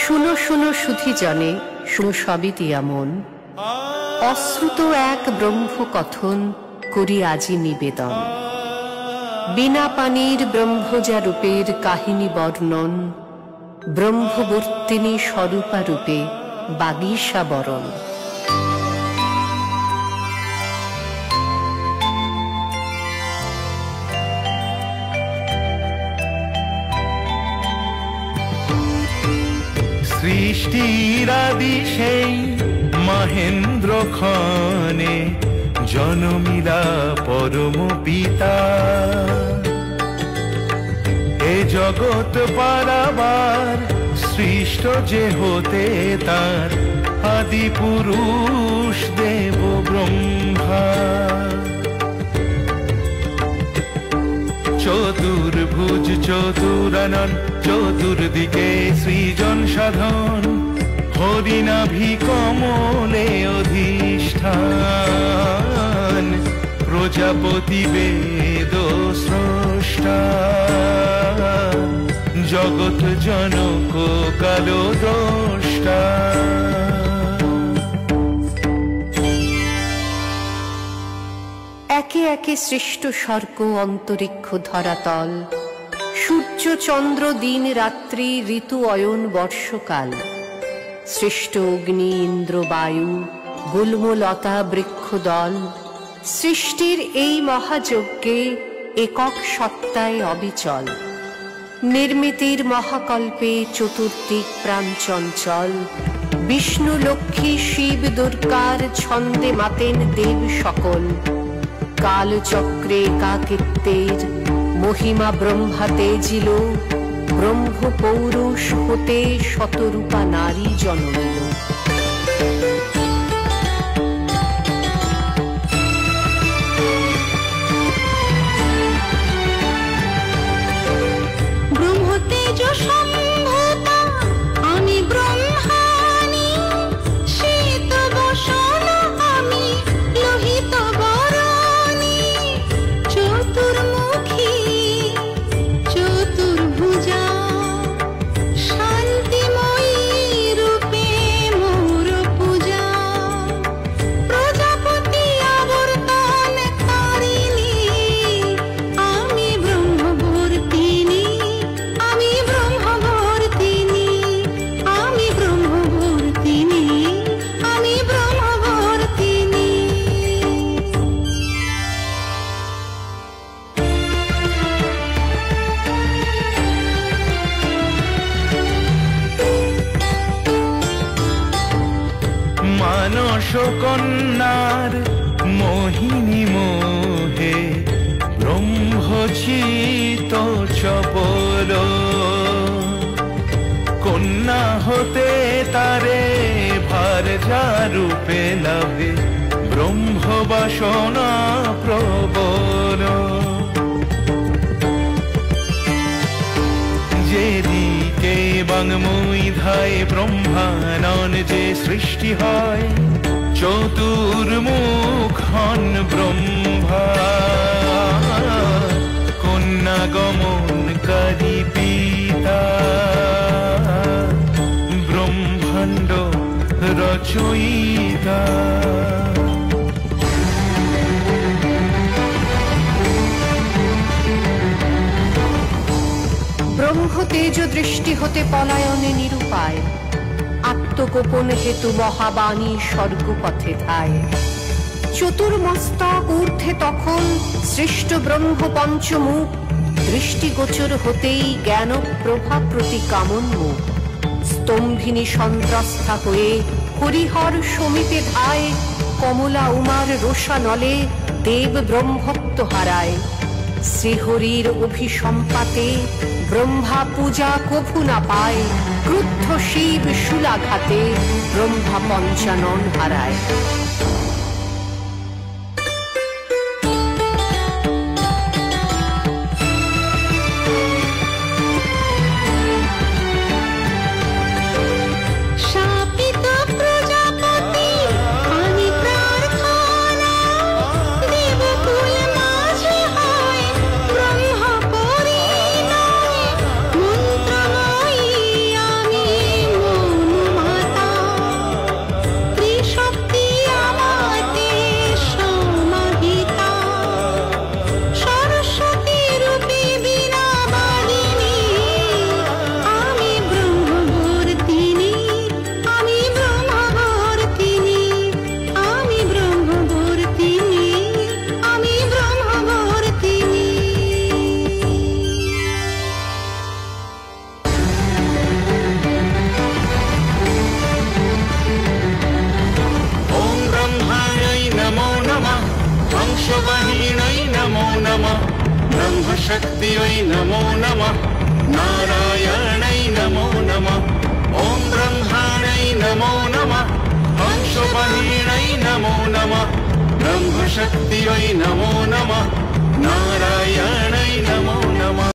শুনো শুনো সুধী জনে, শুনো সবই দিয়া মন, অশ্রুত এক ব্রহ্মকথন করি আজি নিবেদন। বিনা পানির ব্রহ্মজা রূপের কাহিনী বর্ণন, ব্রহ্মবর্তিনী স্বরূপা রূপে বাগীশা বরণ। সৃষ্টির আদি সেই মহেন্দ্র ক্ষণে জনমিলা পরম পিতা, এ জগৎ পারাবার সৃষ্ট যে হতে তার আদি পুরুষ দেব ব্রহ্মা। চতুর্ভুজ চতুরানন চতুর্দিকে সৃজন সাধন, হরিনাভি কমলে অধিষ্ঠান, প্রজাপতি বেদ স্রষ্টা, জগৎ জনক কালো দ্রষ্টা। একে একে সৃষ্ট স্বর্গ অন্তরিক্ষ ধরাতল, সূর্য চন্দ্র দিন রাত্রি ঋতু অয়ন বর্ষকাল, সৃষ্ট অগ্নি ইন্দ্র বায়ু গুল্মলতা বৃক্ষদল, সৃষ্টির এই মহাযজ্ঞে একক সত্তায় অবিচল। নির্মিতির মহাকল্পে চতুর্দিক প্রাণ চঞ্চল, বিষ্ণু লক্ষ্মী শিব দুর্গার ছন্দে মাতেন দেব সকল। কালচক্রে কাকৃত্যের মহিমা ব্রহ্মাতে জিল, ব্রহ্ম পৌরুষ হতে শতরূপা নারী জন্মিল। ব্রহ্মতেজ সম্ভূতা আমি ব্রহ্মাণি, শ্বেত বসন আমি লোহিত বরণি, চতুর্মুখী চতুর্ভুজা শান্তিময়ী রূপে মোর পূজা। প্রজাপতি আবর্তন তারিণী আমি ব্রহ্মবর্তিনী, আমি ব্রহ্মবর্তিনী, আমি ব্রহ্মবর্তিনী, আমি ব্রহ্মবর্তিনী। মানস কন্যার মোহিনী মোহে ব্রহ্মচিত চপল, কন্যা হতে তারে ভার যা রূপে লাভে ব্রহ্মবাসনা প্রবল। যেদিকে বাংময়ী ধায় ব্রহ্মানন যে সৃষ্টি হয়, চতুর্মুখ হন ব্রহ্মা, কন্যা গমনকারী পিতা, ব্রহ্মাণ্ড রচয়িতা। ব্রহ্মতেজ দৃষ্টি হতে পলায়নে নিরুপায়, আত্মগোপন হেতু মহাবাণী স্বর্গপথে ধায়। চতুর্মস্তক ঊর্ধ্বে তখন সৃষ্ট ব্রহ্ম পঞ্চমুখ, দৃষ্টিগোচর হতেই জ্ঞান প্রভা প্রতি কামন্মুখ। স্তম্ভিনী সন্ত্রস্তা হয়ে হরিহর সমীপে ধায়, কমলা উমার রোষানলে দেব ব্রহ্মত্ব হারায়। শ্রীহরির অভিসম্পাতে ব্রহ্মা পূজা কভু না পায়, ক্রুদ্ধ শিব শূলাঘাতে ব্রহ্মা পঞ্চানন হারায়। শাপিত প্রজাপতি আমি প্রার্থনা, দেবকুল মাঝে হয় ব্রহ্ম পরিণয়, মন্ত্রময়ী আমি ब्रह्मशक्त्यै नमो नमः नारायणै नमो नमः ॐ ब्रह्माणै नमो नमः हंसवाहिन्यै नमो नमः ब्रह्मशक्त्यै नमो नमः नारायणै नमो नमः।